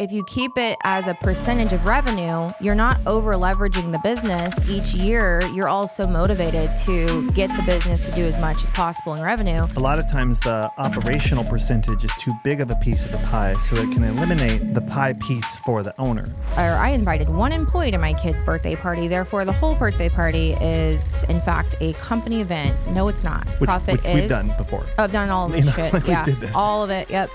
if you keep it as a percentage of revenue, you're not over leveraging the business each year. You're also motivated to get the business to do as much as possible in revenue. A lot of times the operational percentage is too big of a piece of the pie, so it can eliminate the pie piece for the owner. Or I invited one employee to my kid's birthday party. Therefore, the whole birthday party is, in fact, a company event. No, it's not. Which we've done before. Oh, I've done all of this shit. Like yeah, we did this. All of it. Yep.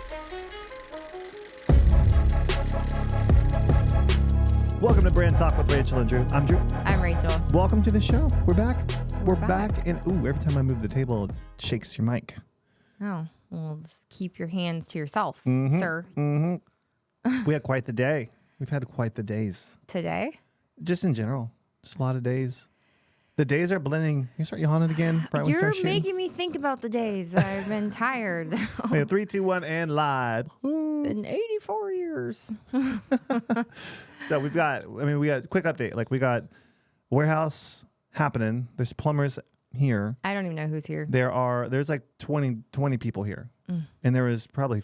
Welcome to Brand Talk with Rachel and Drew. I'm Drew. I'm Rachel. Welcome to the show. We're back. We're back. And ooh, every time I move the table, it shakes your mic. Oh, well, just keep your hands to yourself, sir. Mm-hmm. We had quite the day. We've had quite the days. Today? Just in general. Just a lot of days. The days are blending. You start yawning again? Right You're making me think about the days. I've been tired. Okay, 3, 2, 1, and live. In 84 years. So we got quick update. Like we got warehouse happening. There's plumbers here. I don't even know who's here. There's like 20 people here. And there was probably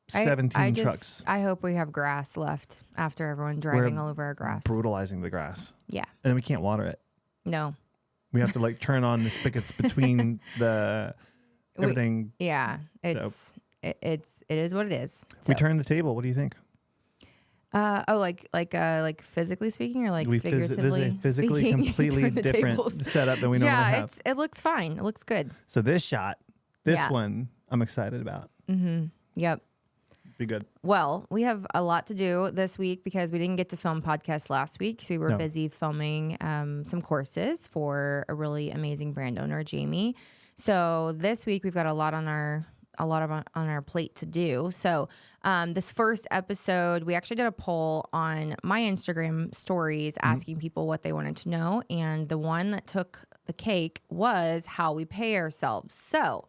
17 trucks. I hope we have grass left after everyone driving all over our grass. Brutalizing the grass. Yeah. And then we can't water it. No. We have to like turn on the spigots between the everything. It is what it is. So. We turned the table. What do you think? Like physically speaking, or like figuratively? This is a physically speaking, completely different setup than we normally have. It looks fine. It looks good. So this one, I'm excited about. Mm-hmm. Yep. Be good. Well, we have a lot to do this week because we didn't get to film podcast last week because we were busy filming some courses for a really amazing brand owner, Jamie. So this week we've got a lot on our plate to do. So this first episode, we actually did a poll on my Instagram stories asking people what they wanted to know. And the one that took the cake was how we pay ourselves. So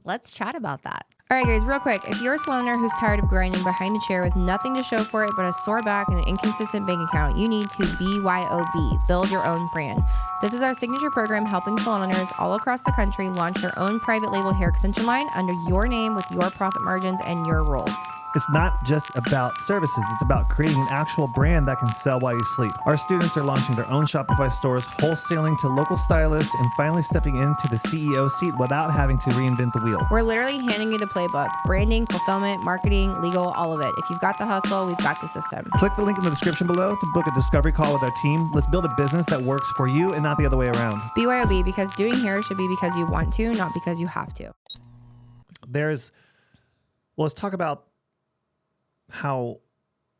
let's chat about that. All right, guys, real quick. If you're a salon owner who's tired of grinding behind the chair with nothing to show for it but a sore back and an inconsistent bank account, you need to BYOB, build your own brand. This is our signature program helping salon owners all across the country launch their own private label hair extension line under your name with your profit margins and your rules. It's not just about services. It's about creating an actual brand that can sell while you sleep. Our students are launching their own Shopify stores, wholesaling to local stylists, and finally stepping into the CEO seat without having to reinvent the wheel. We're literally handing you the playbook. Branding, fulfillment, marketing, legal, all of it. If you've got the hustle, we've got the system. Click the link in the description below to book a discovery call with our team. Let's build a business that works for you and not the other way around. BYOB, because doing hair should be because you want to, not because you have to. Let's talk about how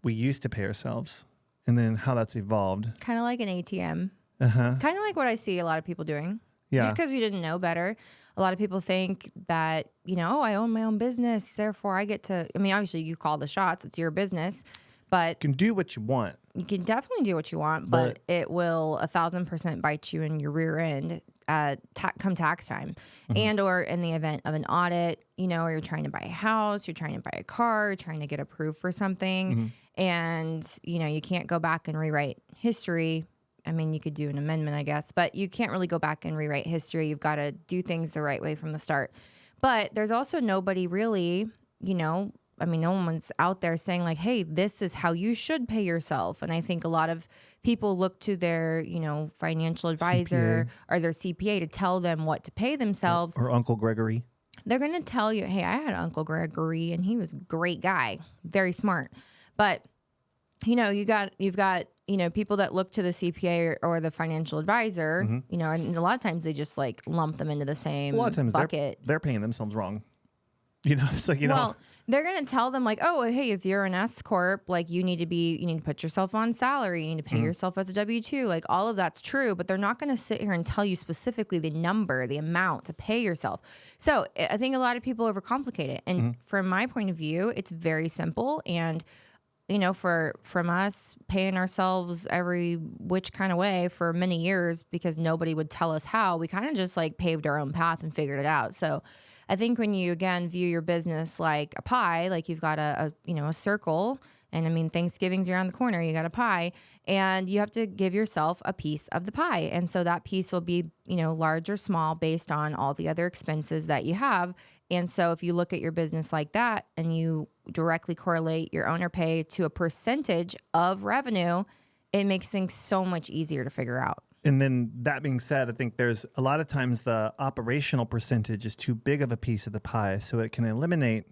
we used to pay ourselves and then how that's evolved. Kind of like an ATM. Uh-huh. Kind of like what I see a lot of people doing. Yeah. Just because we didn't know better. A lot of people think that, I own my own business, therefore I get to, obviously you call the shots, it's your business, but you can do what you want. You can definitely do what you want, but it will 1,000% bite you in your rear end come tax time. And or in the event of an audit, or you're trying to buy a house, you're trying to buy a car, you're trying to get approved for something, and, you can't go back and rewrite history. You could do an amendment, I guess, but you can't really go back and rewrite history. You've got to do things the right way from the start. But there's also nobody really, no one's out there saying like, hey, this is how you should pay yourself. And I think a lot of people look to their, financial advisor or their CPA to tell them what to pay themselves. Or Uncle Gregory. They're going to tell you, hey, I had Uncle Gregory and he was a great guy, very smart. But, you've got people that look to the CPA or the financial advisor, and a lot of times they just like lump them into the same bucket. A lot of times they're paying themselves wrong. It's like, well, they're going to tell them like, oh, hey, if you're an S Corp, like you need to put yourself on salary. You need to pay yourself as a W-2. Like all of that's true, but they're not going to sit here and tell you specifically the number, the amount to pay yourself. So I think a lot of people overcomplicate it. And from my point of view, it's very simple. And, from us paying ourselves every which kind of way for many years because nobody would tell us how, we kind of just like paved our own path and figured it out. So I think when you, again, view your business like a pie, like you've got a circle And I mean, Thanksgiving's around the corner. You got a pie, and you have to give yourself a piece of the pie. And so that piece will be, large or small based on all the other expenses that you have. And so if you look at your business like that and you directly correlate your owner pay to a percentage of revenue, it makes things so much easier to figure out. And then that being said, I think there's a lot of times the operational percentage is too big of a piece of the pie, so it can eliminate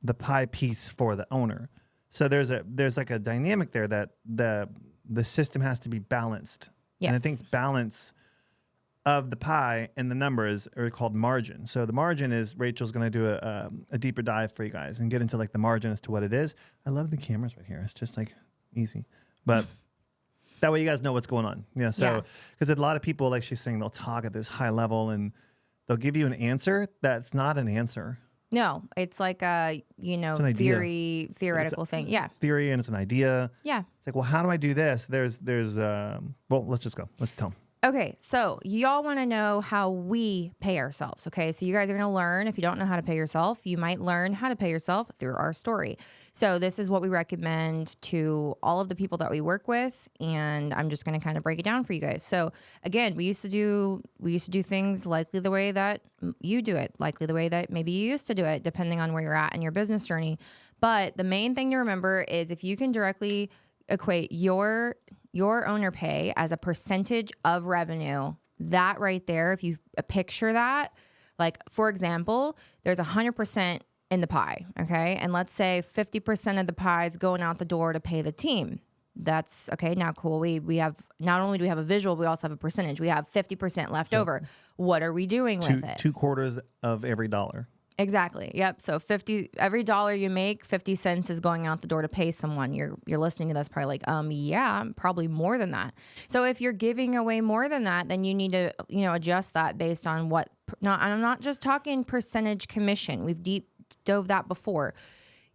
the pie piece for the owner. So there's like a dynamic there that the system has to be balanced. Yes. And I think balance of the pie and the numbers are called margin. So the margin is, Rachel's going to do a deeper dive for you guys and get into like the margin as to what it is. I love the cameras right here. It's just like easy, but that way you guys know what's going on. Yeah. So, because a lot of people, like she's saying, they'll talk at this high level and they'll give you an answer that's not an answer. No, it's like a, theoretical thing. Yeah. Theory, and it's an idea. Yeah. It's like, well, how do I do this? Well, let's just go. Let's tell them. Okay, so y'all want to know how we pay ourselves, okay? So you guys are going to learn. If you don't know how to pay yourself, you might learn how to pay yourself through our story. So this is what we recommend to all of the people that we work with, and I'm just going to kind of break it down for you guys. So again, we used to do things likely the way that you do it, likely the way that maybe you used to do it, depending on where you're at in your business journey. But the main thing to remember is if you can directly equate your owner pay as a percentage of revenue, that right there, if you picture that, like, for example, there's 100% in the pie, okay? And let's say 50% of the pie is going out the door to pay the team. That's, okay, now cool. We have, not only do we have a visual, we also have a percentage. We have 50% left over. What are we doing with it? 2/4 of every dollar. Exactly. Yep. So every dollar you make, 50 cents is going out the door to pay someone. You're listening to this probably like, yeah, probably more than that. So if you're giving away more than that, then you need to, adjust that based on what, I'm not just talking percentage commission. We've deep dove that before.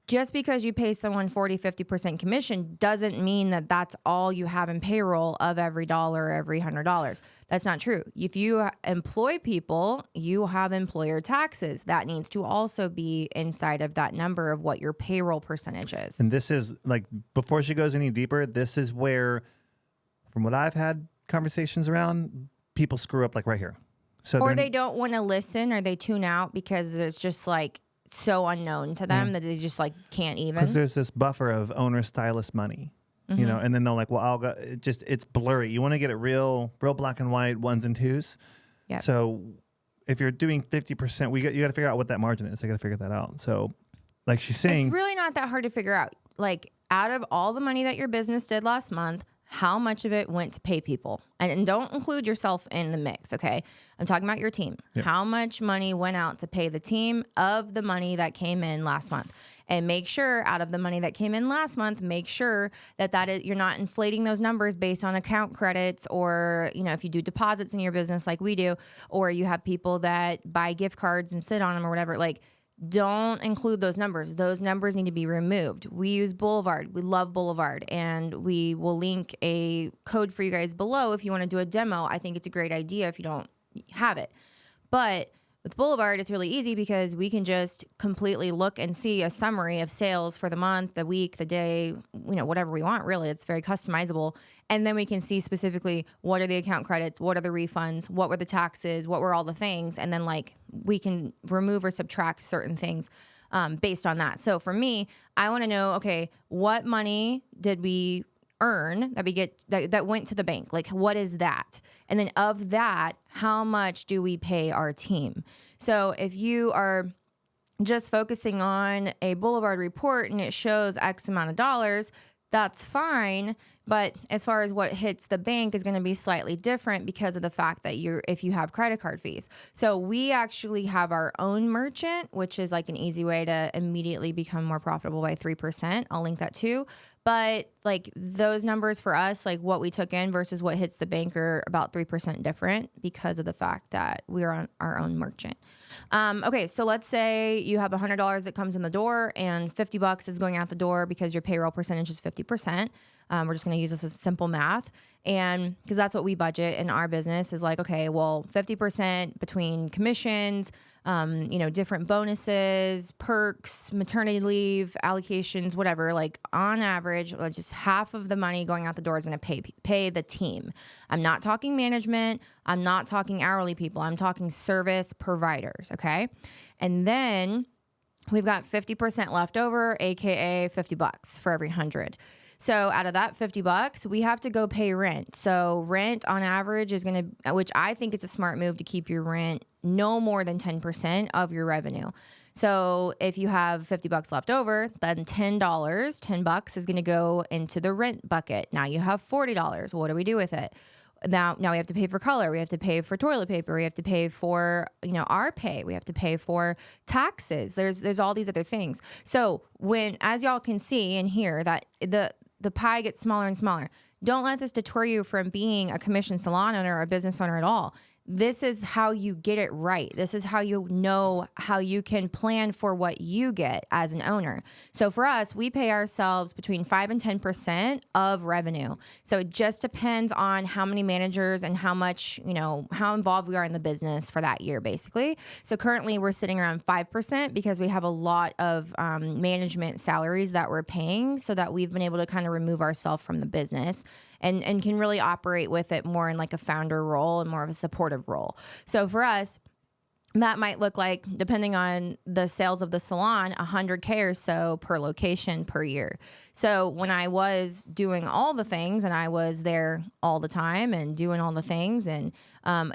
Just because you pay someone 40, 50% commission doesn't mean that that's all you have in payroll of every dollar, every $100. That's not true. If you employ people, you have employer taxes. That needs to also be inside of that number of what your payroll percentage is. And this is like, before she goes any deeper, this is where, from what I've had conversations around, people screw up like right here. So or they don't want to listen, or they tune out because it's just like so unknown to them that they just like can't even. Because there's this buffer of owner stylist money, and then they're like, well, I'll go. It's blurry. You want to get it real black and white, ones and twos. Yeah. So if you're doing 50%, you got to figure out what that margin is. I got to figure that out. So, like she's saying, it's really not that hard to figure out. Like, out of all the money that your business did last month, how much of it went to pay people? And don't include yourself in the mix, okay? I'm talking about your team. Yeah. How much money went out to pay the team of the money that came in last month? And make sure, out of the money that came in last month, make sure that is, you're not inflating those numbers based on account credits, or, if you do deposits in your business like we do, or you have people that buy gift cards and sit on them or whatever, like, don't include those numbers. Those numbers need to be removed. We use Boulevard. We love Boulevard, and we will link a code for you guys below if you want to do a demo. I think it's a great idea if you don't have it. But with Boulevard, it's really easy because we can just completely look and see a summary of sales for the month, the week, the day, whatever we want, really. It's very customizable. And then we can see specifically what are the account credits, what are the refunds, what were the taxes, what were all the things. And then we can remove or subtract certain things based on that. So for me, I want to know, okay, what money did we earn that went to the bank? Like, what is that? And then of that, how much do we pay our team? So if you are just focusing on a Boulevard report and it shows X amount of dollars, that's fine. But as far as what hits the bank is going to be slightly different because of the fact that if you have credit card fees. So we actually have our own merchant, which is like an easy way to immediately become more profitable by 3%. I'll link that too. But like those numbers for us, like what we took in versus what hits the bank, are about 3% different because of the fact that we are on our own merchant. Okay, so let's say you have $100 that comes in the door and $50 is going out the door because your payroll percentage is 50%. We're just going to use this as simple math. And because that's what we budget in our business is like, okay, well, 50% between commissions, different bonuses, perks, maternity leave, allocations, whatever. Like on average, just half of the money going out the door is going to pay the team. I'm not talking management. I'm not talking hourly people. I'm talking service providers. Okay. And then we've got 50% left over, AKA $50 for every 100. So out of that $50, we have to go pay rent. So rent on average is going to, which I think is a smart move to keep your rent no more than 10% of your revenue. So if you have $50 left over, then $10 is going to go into the rent bucket. Now you have $40. What do we do with it? Now we have to pay for color. We have to pay for toilet paper. We have to pay for, our pay. We have to pay for taxes. There's all these other things. So as y'all can see and hear that the pie gets smaller and smaller. Don't let this deter you from being a commissioned salon owner or a business owner at all. This is how you get it right. This is how you know how you can plan for what you get as an owner. So for us, we pay ourselves between 5 and 10% of revenue. So it just depends on how many managers and how much, how involved we are in the business for that year, basically. So currently we're sitting around 5% because we have a lot of management salaries that we're paying so that we've been able to kind of remove ourselves from the business and can really operate with it more in like a founder role and more of a supportive role. So for us, that might look like, depending on the sales of the salon, $100K or so per location per year. So when I was doing all the things and I was there all the time and doing all the things, and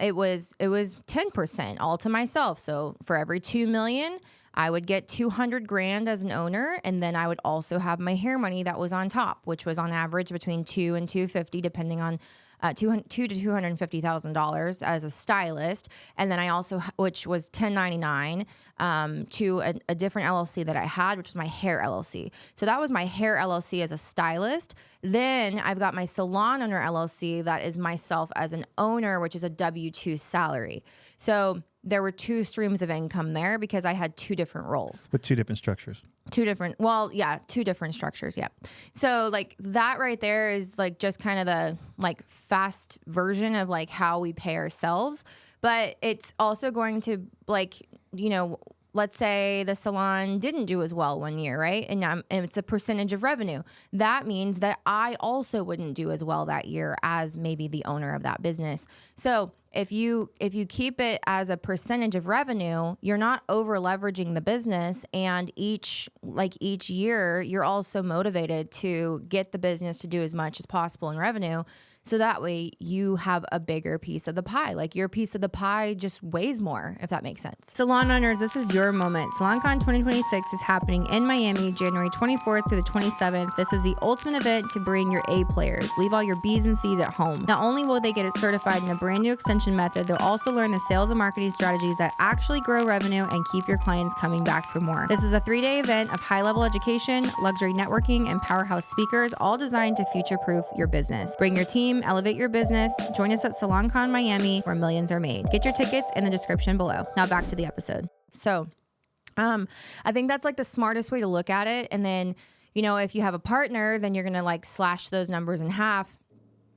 it was 10% all to myself. So for every 2 million, I would get 200 grand as an owner. And then I would also have my hair money that was on top, which was on average between 2 and 250, depending on $200 to $250,000 as a stylist. And then I also, which was 1099 to a different LLC that I had, which was my hair LLC. So that was my hair LLC as a stylist. Then I've got my salon owner LLC that is myself as an owner, which is a W-2 salary. So there were 2 streams of income there because I had 2 different roles. With 2 different structures. 2 different structures. Yeah. So like that right there is like just kind of the like fast version of like how we pay ourselves. But it's also going to like, let's say the salon didn't do as well one year, right? And it's a percentage of revenue. That means that I also wouldn't do as well that year as maybe the owner of that business. So if you keep it as a percentage of revenue, you're not over leveraging the business, and each year you're also motivated to get the business to do as much as possible in revenue. So that way you have a bigger piece of the pie. Like your piece of the pie just weighs more, if that makes sense. Salon owners, this is your moment. SalonCon 2026 is happening in Miami, January 24th through the 27th. This is the ultimate event to bring your A players. Leave all your B's and C's at home. Not only will they get it certified in a brand new extension method, they'll also learn the sales and marketing strategies that actually grow revenue and keep your clients coming back for more. This is a 3-day event of high-level education, luxury networking, and powerhouse speakers, all designed to future-proof your business. Bring your team, elevate your business. Join us at SalonCon Miami, where millions are made. Get your tickets in the description below. Now back to the episode. So I think that's like the smartest way to look at it. And then, if you have a partner, then you're going to like slash those numbers in half.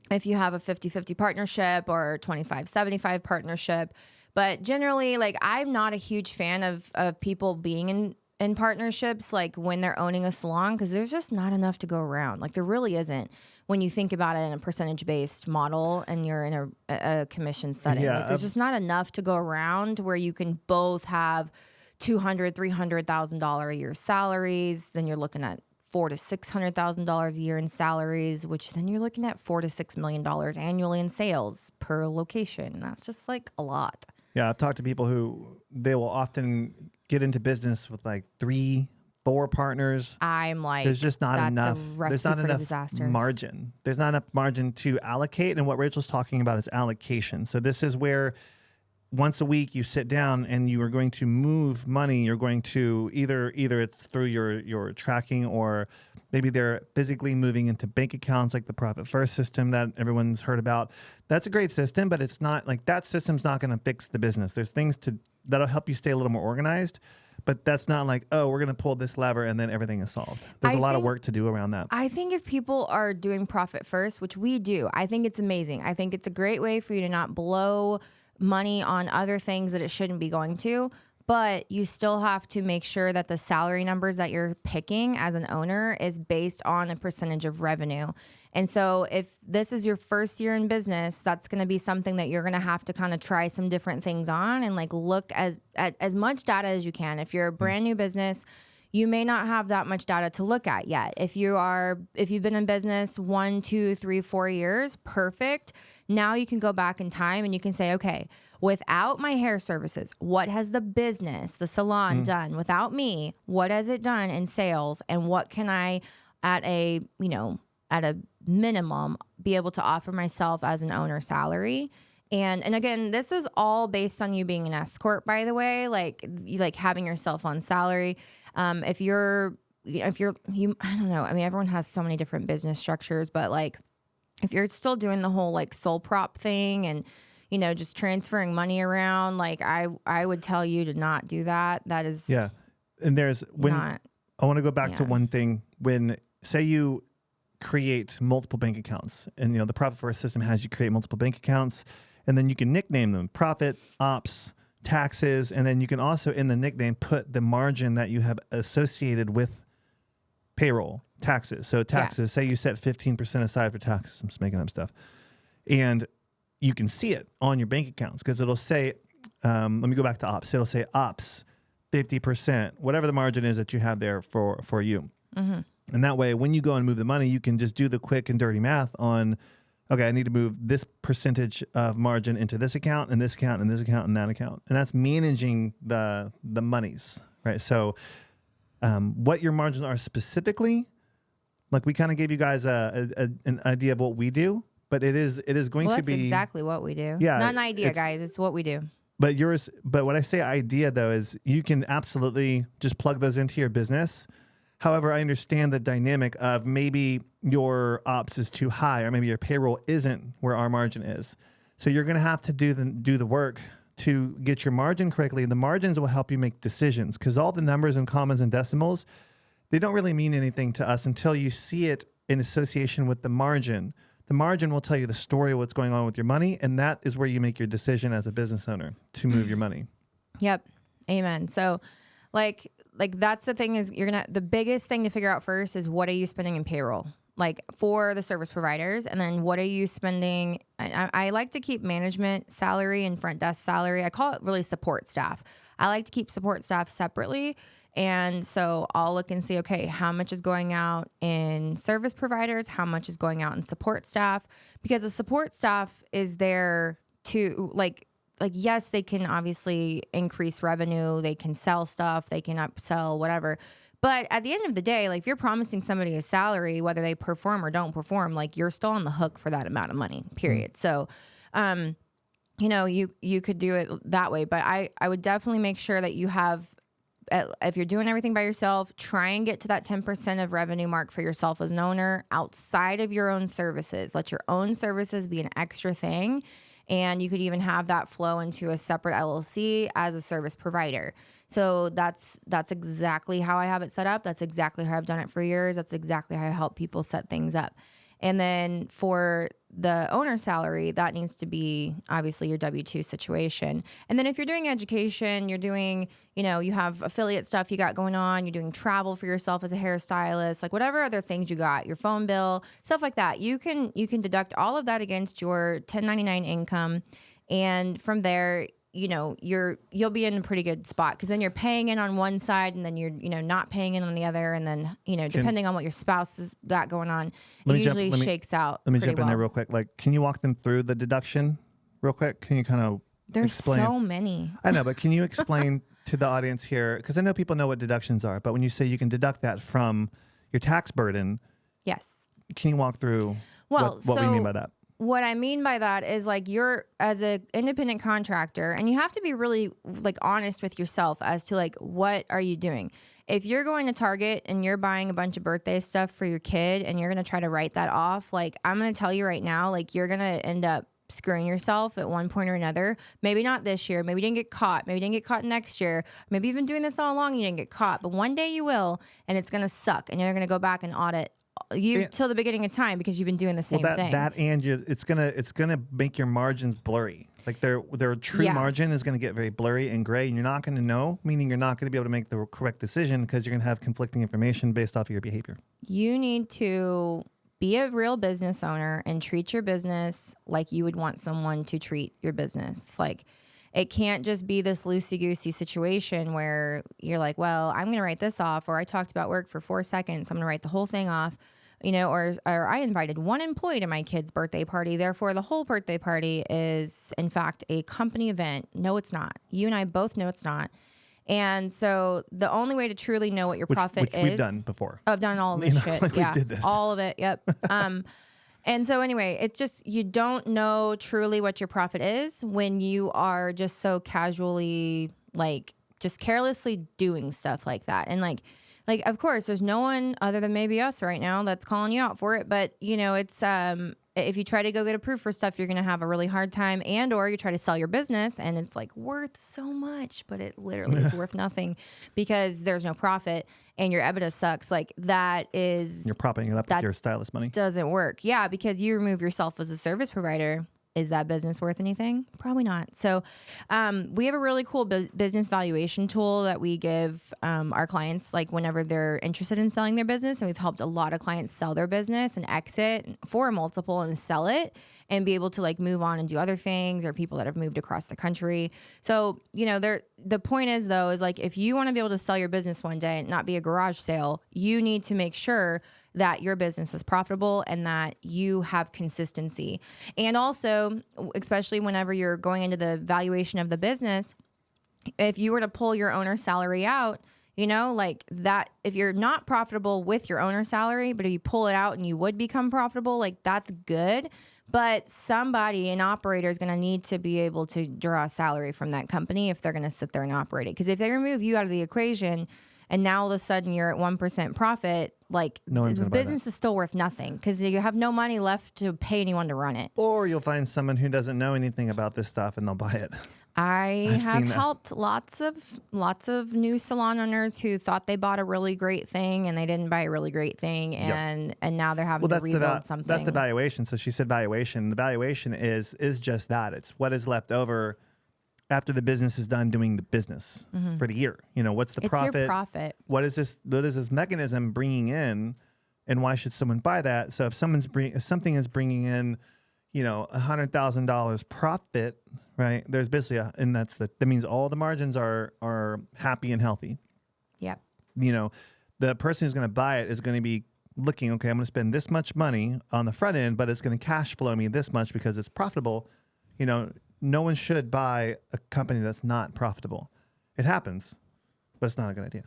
If you have a 50-50 partnership or 25-75 partnership. But generally, like, I'm not a huge fan of people being in partnerships, like when they're owning a salon, because there's just not enough to go around. Like there really isn't when you think about it in a percentage-based model and you're in a commission setting. Yeah, like there's just not enough to go around where you can both have $200,000, $300,000 a year salaries. Then you're looking at $400,000 to $600,000 a year in salaries, which then you're looking at $4 to $6 million annually in sales per location. That's just like a lot. Yeah, I've talked to people who they will often get into business with like 3-4 partners. I'm like, there's just not enough. There's not enough margin. There's not enough margin to allocate. And what Rachel's talking about is allocation. So this is where once a week you sit down and you are going to move money. You're going to either it's through your tracking, or maybe they're physically moving into bank accounts like the Profit First system that everyone's heard about. That's a great system, but it's not like that system's not going to fix the business. There's things that'll help you stay a little more organized. But that's not like, oh, we're going to pull this lever and then everything is solved. There's a lot of work to do around that. I think if people are doing profit first, which we do, I think it's amazing. I think it's a great way for you to not blow money on other things that it shouldn't be going to. But you still have to make sure that the salary numbers that you're picking as an owner is based on a percentage of revenue. And so if this is your first year in business, that's going to be something that you're going to have to kind of try some different things on and like look at as much data as you can. If you're a brand new business, you may not have that much data to look at yet. If you've been in business 1, 2, 3, 4 years, perfect. Now you can go back in time and you can say, okay, without my hair services, what has the business, the salon done? Without me, what has it done in sales? And what can I, at a minimum, be able to offer myself as an owner salary? And again, this is all based on you being an escort, by the way, like having yourself on salary. If you're, I don't know. I mean, everyone has so many different business structures, but like, if you're still doing the whole like sole prop thing and, just transferring money around, like I would tell you to not do that. That is And I want to go back to one thing. When say you create multiple bank accounts and the profit first system has you create multiple bank accounts and then you can nickname them profit, ops, taxes, and then you can also in the nickname put the margin that you have associated with payroll taxes. So taxes, say you set 15% aside for taxes. I'm just making up stuff. And you can see it on your bank accounts because it'll say, let me go back to ops. It'll say ops 50%, whatever the margin is that you have there for you. Mm-hmm. And that way, when you go and move the money, you can just do the quick and dirty math on, okay, I need to move this percentage of margin into this account and this account and this account and that account. And that's managing the monies, right? So what your margins are specifically, like we kind of gave you guys an idea of what we do, but it is going to be exactly what we do. Yeah, not an idea, guys. It's what we do. But when I say idea though, is you can absolutely just plug those into your business. However, I understand the dynamic of maybe your ops is too high, or maybe your payroll isn't where our margin is. So you're going to have to do the work to get your margin correctly. The margins will help you make decisions because all the numbers and commas and decimals, they don't really mean anything to us until you see it in association with the margin. The margin will tell you the story of what's going on with your money, and that is where you make your decision as a business owner to move your money. Yep. Amen. So like that's the thing is the biggest thing to figure out first is what are you spending in payroll? Like for the service providers, and then what are you spending? I like to keep management salary and front desk salary. I call it really support staff. I like to keep support staff separately. And so I'll look and see, okay, how much is going out in service providers? How much is going out in support staff? Because the support staff is there to like, yes, they can obviously increase revenue. They can sell stuff. They can upsell, whatever. But at the end of the day, like if you're promising somebody a salary, whether they perform or don't perform, like you're still on the hook for that amount of money, period. So, you could do it that way. But I would definitely make sure that you have, if you're doing everything by yourself, try and get to that 10% of revenue mark for yourself as an owner outside of your own services. Let your own services be an extra thing. And you could even have that flow into a separate LLC as a service provider. So that's exactly how I have it set up. That's exactly how I've done it for years. That's exactly how I help people set things up. And then for the owner salary, that needs to be obviously your W-2 situation. And then if you're doing education, you're doing, you have affiliate stuff you got going on, you're doing travel for yourself as a hairstylist, like whatever other things you got, your phone bill, stuff like that. You can deduct all of that against your 1099 income. And from there, you'll be in a pretty good spot because then you're paying in on one side and then you're, not paying in on the other. And then, depending on what your spouse has got going on, it usually shakes out. Let me jump in there real quick. Like, can you walk them through the deduction real quick? Can you kind of explain? There's so many. I know, but can you explain to the audience here? Because I know people know what deductions are, but when you say you can deduct that from your tax burden. Yes. Can you walk through what we mean by that? What I mean by that is like you're as an independent contractor and you have to be really like honest with yourself as to like, what are you doing? If you're going to Target and you're buying a bunch of birthday stuff for your kid and you're going to try to write that off, like I'm going to tell you right now, like you're going to end up screwing yourself at one point or another. Maybe not this year. Maybe you didn't get caught. Maybe you didn't get caught next year. Maybe you've been doing this all along and you didn't get caught. But one day you will, and it's going to suck. And you're going to go back and audit you till the beginning of time because you've been doing the same thing. It's gonna make your margins blurry. Like their true margin is gonna get very blurry and gray, and you're not gonna know. Meaning you're not gonna be able to make the correct decision because you're gonna have conflicting information based off of your behavior. You need to be a real business owner and treat your business like you would want someone to treat your business. Like, it can't just be this loosey-goosey situation where you're like, well, I'm going to write this off, or I talked about work for 4 seconds, I'm going to write the whole thing off, or I invited one employee to my kid's birthday party, therefore the whole birthday party is, in fact, a company event. No, it's not. You and I both know it's not. And so the only way to truly know what your profit is... Which we've done before. I've done all of this shit. Like we did this. All of it, yep. And so anyway, it's just, you don't know truly what your profit is when you are just so casually, like, just carelessly doing stuff like that. And like, of course, there's no one other than maybe us right now that's calling you out for it. But, it's, if you try to go get approved for stuff, you're going to have a really hard time, or you try to sell your business and it's like worth so much, but it literally is worth nothing because there's no profit and your EBITDA sucks. Like, that is... You're propping it up with your stylist money. Doesn't work. Yeah, because you remove yourself as a service provider. Is that business worth anything? Probably not. So we have a really cool business valuation tool that we give our clients, like, whenever they're interested in selling their business. And we've helped a lot of clients sell their business and exit for a multiple and sell it and be able to, like, move on and do other things, or people that have moved across the country. So, the point is, though, is like, if you want to be able to sell your business one day and not be a garage sale, you need to make sure that your business is profitable and that you have consistency. And also, especially whenever you're going into the valuation of the business, if you were to pull your owner's salary out, like that, if you're not profitable with your owner's salary, but if you pull it out and you would become profitable, like, that's good. But somebody, an operator, is going to need to be able to draw a salary from that company if they're going to sit there and operate it. Because if they remove you out of the equation and now all of a sudden you're at 1% profit, like, the business is still worth nothing because you have no money left to pay anyone to run it. Or you'll find someone who doesn't know anything about this stuff and they'll buy it. I've helped lots of new salon owners who thought they bought a really great thing and they didn't buy a really great thing, and now they're having to rebuild something. That's the valuation. So she said valuation. The valuation is just that. It's what is left over after the business is done doing the business for the year. What's the profit? It's your profit. What is this mechanism bringing in, and why should someone buy that? So if something is bringing in, $100,000 profit, right? There's basically that means all the margins are happy and healthy. Yep. The person who's going to buy it is going to be looking, okay, I'm going to spend this much money on the front end, but it's going to cash flow me this much because it's profitable. No one should buy a company that's not profitable. It happens, but it's not a good idea.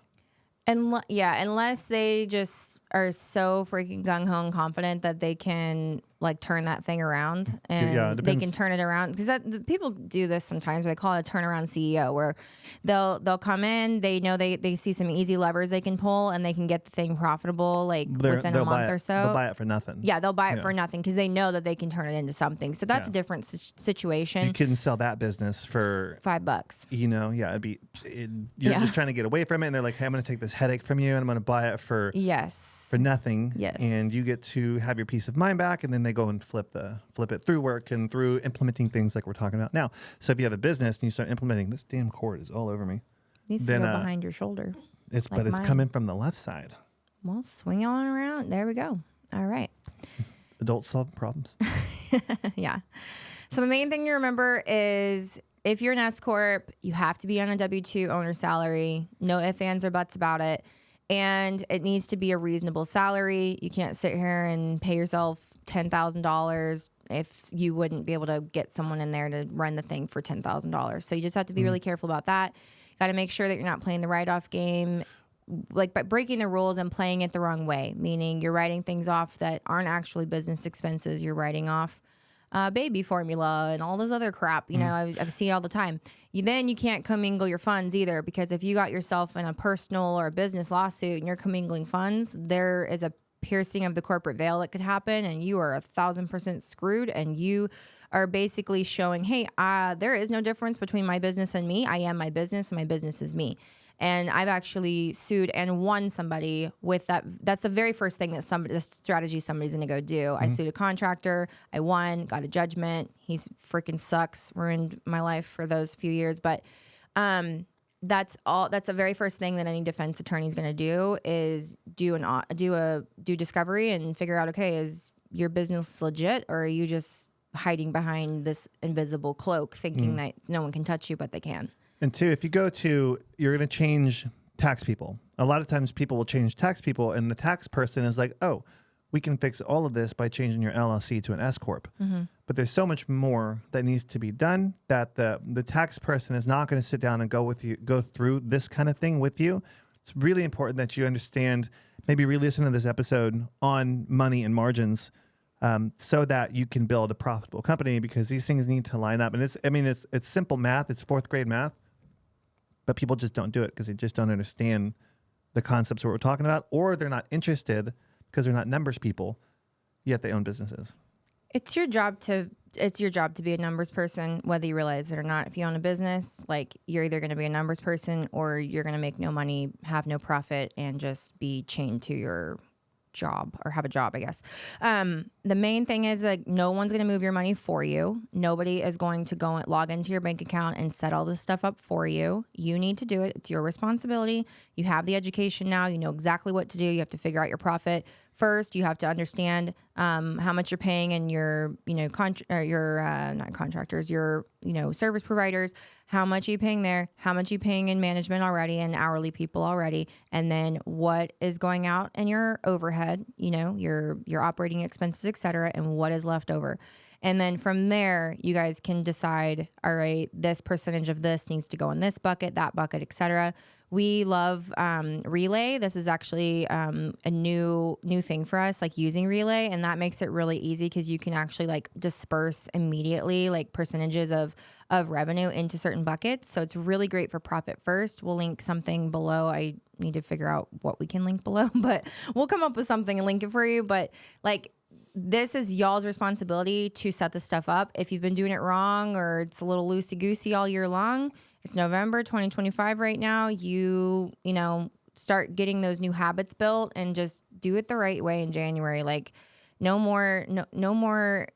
Unless they just are so freaking gung-ho and confident that they can, like, turn that thing around, and they can turn it around. Because people do this sometimes. They call it a turnaround CEO, where they'll come in, they know they see some easy levers they can pull, and they can get the thing profitable within a month or so. They'll buy it for nothing. Yeah, they'll buy it for nothing because they know that they can turn it into something. So that's a different situation. You couldn't sell that business for $5. You're just trying to get away from it, and they're like, hey, I'm going to take this headache from you, and I'm going to buy it for nothing. Yes. And you get to have your peace of mind back, and then they go and flip it through work and through implementing things like we're talking about now. So if you have a business and you start implementing, this damn cord is all over me. Needs to go behind your shoulder. It's coming from the left side. Well, swing on around. There we go. All right. Adults solve problems. Yeah. So the main thing to remember is, if you're an S Corp, you have to be on a W-2 owner salary. No ifs, ands, or buts about it. And it needs to be a reasonable salary. You can't sit here and pay yourself $10,000 if you wouldn't be able to get someone in there to run the thing for $10,000. So you just have to be really careful about that. Got to make sure that you're not playing the write-off game, like by breaking the rules and playing it the wrong way, meaning you're writing things off that aren't actually business expenses. You're writing off baby formula and all this other crap. I've seen it all the time. Then you can't commingle your funds either, because if you got yourself in a personal or a business lawsuit and you're commingling funds, there is a piercing of the corporate veil that could happen, and you are 1,000% screwed, and you are basically showing, hey, there is no difference between my business and me. I am my business, and my business is me. And I've actually sued and won somebody with that. That's the very first thing that the strategy somebody's going to go do. I sued a contractor. I won, got a judgment. He freaking sucks. Ruined my life for those few years. But that's all. That's the very first thing that any defense attorney is going to do is do discovery and figure out, okay, is your business legit, or are you just hiding behind this invisible cloak thinking that no one can touch you, but they can? And two, if you go to, you're going to change tax people. A lot of times people will change tax people, and the tax person is like, oh, we can fix all of this by changing your LLC to an S Corp. But there's so much more that needs to be done that the tax person is not going to sit down and go through this kind of thing with you. It's really important that you understand, maybe re-listen to this episode on money and margins, so that you can build a profitable company, because these things need to line up. And it's simple math. It's fourth grade math. But people just don't do it because they just don't understand the concepts that we're talking about, or they're not interested because they're not numbers people, yet they own businesses. It's your job to be a numbers person, whether you realize it or not. If you own a business, like, you're either going to be a numbers person, or you're going to make no money, have no profit, and just be chained to your job, or have a job, I guess. The main thing is, like, no one's going to move your money for you. Nobody is going to go and log into your bank account and set all this stuff up for you. You need to do it. It's your responsibility. You have the education now. You know exactly what to do. You have to figure out your profit. First, you have to understand how much you're paying in your, not contractors, your, service providers. How much are you paying there? How much are you paying in management already and hourly people already? And then what is going out in your overhead, your operating expenses, et cetera, and what is left over. And then from there, you guys can decide, all right, this percentage of this needs to go in this bucket, that bucket, et cetera. We love Relay. This is actually a new thing for us, like using Relay, and that makes it really easy because you can actually like disperse immediately like percentages of revenue into certain buckets. So it's really great for profit first. We'll link something below. I need to figure out what we can link below, but we'll come up with something and link it for you. But like, this is y'all's responsibility to set this stuff up. If you've been doing it wrong or it's a little loosey-goosey all year long, it's November 2025 right now. You start getting those new habits built and just do it the right way in January. Like, no more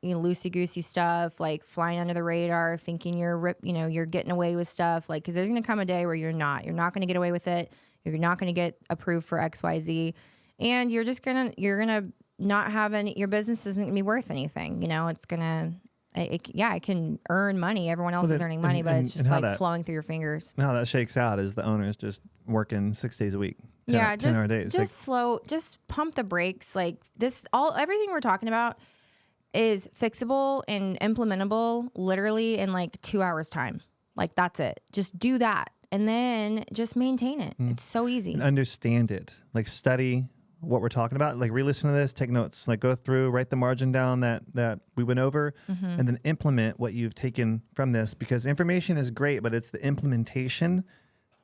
loosey-goosey stuff, like flying under the radar, thinking you're getting away with stuff. Like, because there's going to come a day where you're not going to get away with it. You're not going to get approved for XYZ, and you're gonna not have any. Your business isn't gonna be worth anything. It's gonna. It can earn money. Everyone else is earning money, but it's just like flowing through your fingers. How that shakes out is the owner's just working 6 days a week. 10-hour days. Just pump the brakes. Like everything we're talking about is fixable and implementable literally in like 2 hours time. Like, that's it. Just do that. And then just maintain it. It's so easy. And understand it. Like, study what we're talking about. Like, re-listen to this, take notes, like go through, write the margin down that we went over, and then implement what you've taken from this, because information is great, but it's the implementation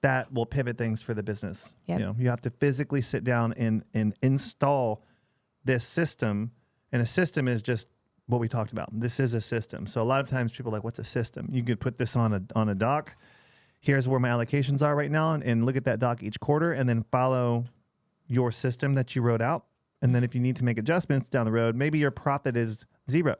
that will pivot things for the business. Yep. You have to physically sit down and install this system, and a system is just what we talked about. This is a system. So a lot of times people are like, what's a system? You could put this on a doc. Here's where my allocations are right now, and look at that doc each quarter, and then follow your system that you wrote out. And then if you need to make adjustments down the road, maybe your profit is 0.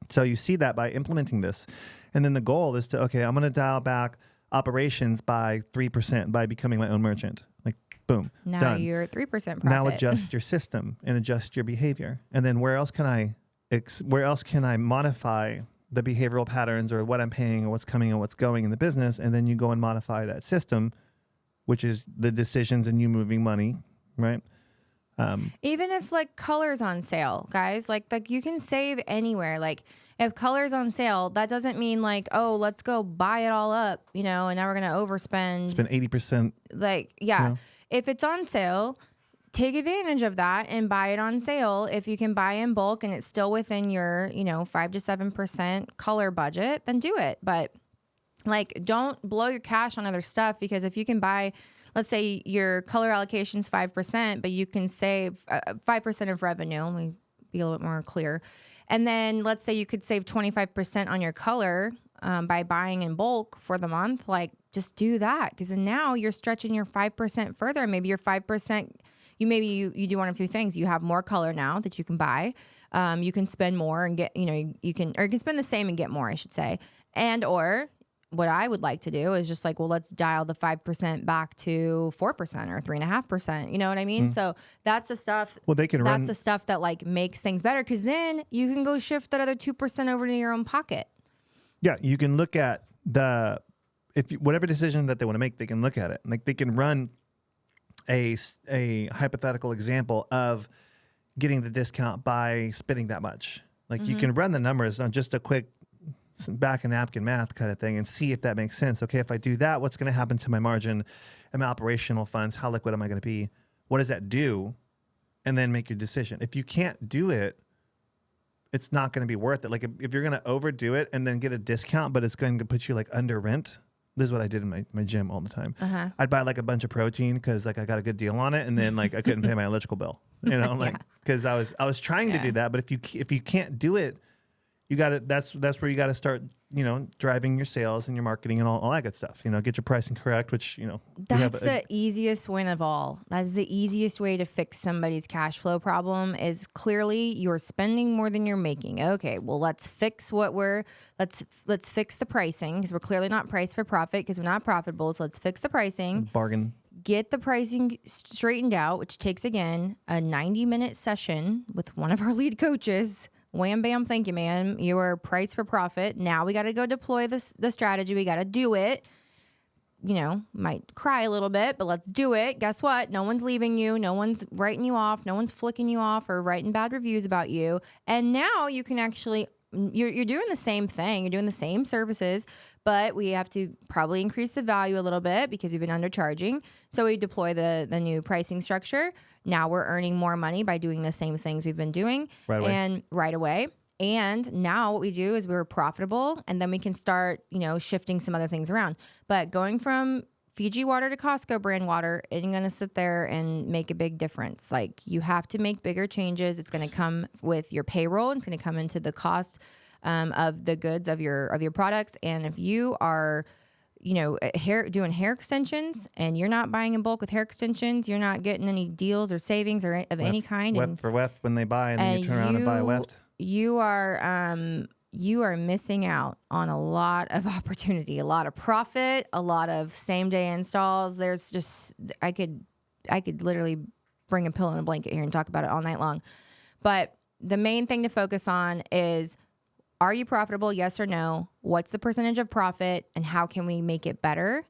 So you see that by implementing this. And then the goal is to, okay, I'm going to dial back operations by 3% by becoming my own merchant. Like, boom, now done. You're at 3% profit. Now adjust your system and adjust your behavior. And then where else can I modify the behavioral patterns, or what I'm paying, or what's coming and what's going in the business? And then you go and modify that system, which is the decisions and you moving money, right? Even if like color's on sale, guys, like you can save anywhere. Like, if color's on sale, that doesn't mean like, oh, let's go buy it all up, and now we're going to overspend. Spend 80%. Like, yeah. If it's on sale, take advantage of that and buy it on sale. If you can buy in bulk and it's still within your, 5 to 7% color budget, then do it. But like, don't blow your cash on other stuff, because if you can buy, let's say your color allocation is 5%, but you can save 5% of revenue. Let me be a little bit more clear. And then let's say you could save 25% on your color by buying in bulk for the month. Like, just do that, because then now you're stretching your 5% further. Maybe your 5%, you do one of two things. You have more color now that you can buy. You can spend more and get, you can spend the same and get more, I should say. And or what I would like to do is just like, well, let's dial the 5% back to 4% or 3.5%. You know what I mean? So that's the stuff. Well, that's the stuff that like makes things better, because then you can go shift that other 2% over to your own pocket. Yeah, you can look at whatever decision that they want to make, they can look at it. Like, they can run a hypothetical example of getting the discount by spending that much. Like, you can run the numbers on just a quick back and napkin math kind of thing and see if that makes sense. Okay, if I do that, what's going to happen to my margin and my operational funds? How liquid am I going to be? What does that do? And then make your decision. If you can't do it, it's not going to be worth it. Like, if you're going to overdo it and then get a discount, but it's going to put you like under rent. This is what I did in my gym all the time. I'd buy like a bunch of protein because like I got a good deal on it, and then like I couldn't pay my electrical bill. Like, because I was trying to do that, but if you can't do it, you got to. That's where you got to start. Driving your sales and your marketing and all that good stuff. Get your pricing correct, which that's the easiest win of all. That's the easiest way to fix somebody's cash flow problem. Is clearly you're spending more than you're making. Okay, well, let's fix let's fix the pricing, because we're clearly not priced for profit because we're not profitable. So let's fix the pricing. Bargain. Get the pricing straightened out, which takes, again, a 90-minute session with one of our lead coaches. Wham, bam, thank you, man. You are priced for profit. Now we got to go deploy the strategy. We got to do it. Might cry a little bit, but let's do it. Guess what? No one's leaving you. No one's writing you off. No one's flicking you off or writing bad reviews about you. And now you can actually, you're doing the same thing. You're doing the same services, but we have to probably increase the value a little bit because you've been undercharging. So we deploy the new pricing structure. Now we're earning more money by doing the same things we've been doing right away. And now what we do is we're profitable, and then we can start, shifting some other things around. But going from Fiji water to Costco brand water isn't going to sit there and make a big difference. Like, you have to make bigger changes. It's going to come with your payroll. It's going to come into the cost of the goods of your products. And if you are doing hair extensions and you're not buying in bulk with hair extensions, you're not getting any deals or savings or of any kind. Weft for weft when they buy, and then you turn around and buy a weft. You are missing out on a lot of opportunity, a lot of profit, a lot of same day installs. There's just, I could literally bring a pillow and a blanket here and talk about it all night long. But the main thing to focus on is, are you profitable? Yes or no? What's the percentage of profit, and how can we make it better?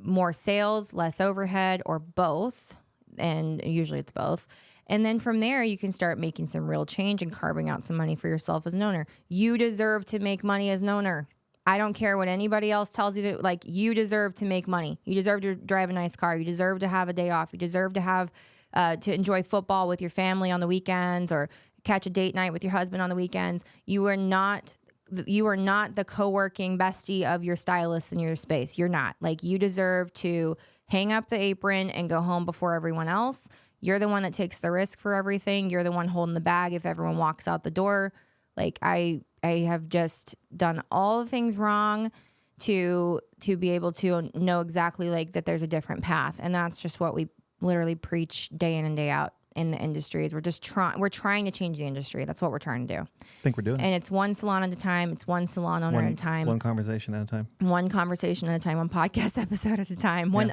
More sales, less overhead, or both? And usually it's both. And then from there, you can start making some real change and carving out some money for yourself as an owner. You deserve to make money as an owner. I don't care what anybody else tells you to, like, you deserve to make money. You deserve to drive a nice car. You deserve to have a day off. You deserve to have, to enjoy football with your family on the weekends, or catch a date night with your husband on the weekends. You are not the co-working bestie of your stylist in your space. You're not. Like, you deserve to hang up the apron and go home before everyone else. You're the one that takes the risk for everything. You're the one holding the bag if everyone walks out the door. Like, I have just done all the things wrong to be able to know exactly like that there's a different path. And that's just what we literally preach day in and day out in the industry. Is we're trying to change the industry. That's what we're trying to do. I think we're doing it. And it's one salon at a time. It's one salon owner at a time. One conversation at a time. One conversation at a time. One podcast episode at a time. One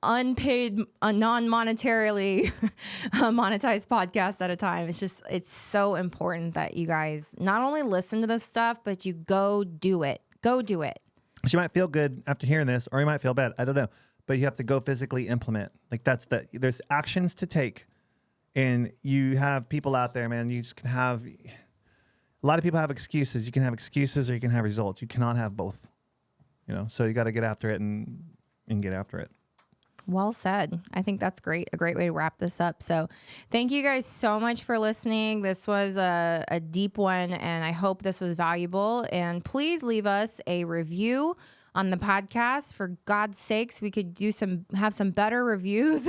unpaid, non-monetarily monetized podcast at a time. It's so important that you guys not only listen to this stuff, but you go do it. Go do it. You might feel good after hearing this, or you might feel bad. I don't know. But you have to go physically implement. Like, there's actions to take. And you have people out there, man, you just can have, a lot of people have excuses. You can have excuses or you can have results. You cannot have both, so you got to get after it and get after it. Well said. I think that's great. A great way to wrap this up. So thank you guys so much for listening. This was a deep one, and I hope this was valuable. And please leave us a review on the podcast. For God's sakes, we could have some better reviews.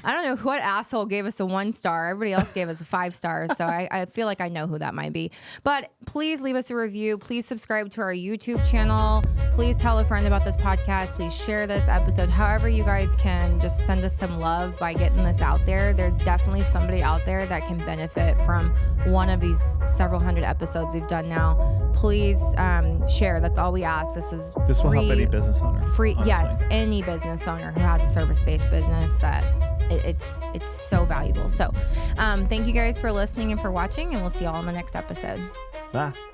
I don't know what asshole gave us a 1 star. Everybody else gave us a 5 stars. So I feel like I know who that might be. But please leave us a review. Please subscribe to our YouTube channel. Please tell a friend about this podcast. Please share this episode. However you guys can, just send us some love by getting this out there. There's definitely somebody out there that can benefit from one of these several hundred episodes we've done now. Please share. That's all we ask. This will help any business owner. Free, yes, any business owner who has a service-based business. That it's so valuable. So, thank you guys for listening and for watching, and we'll see you all in the next episode. Bye.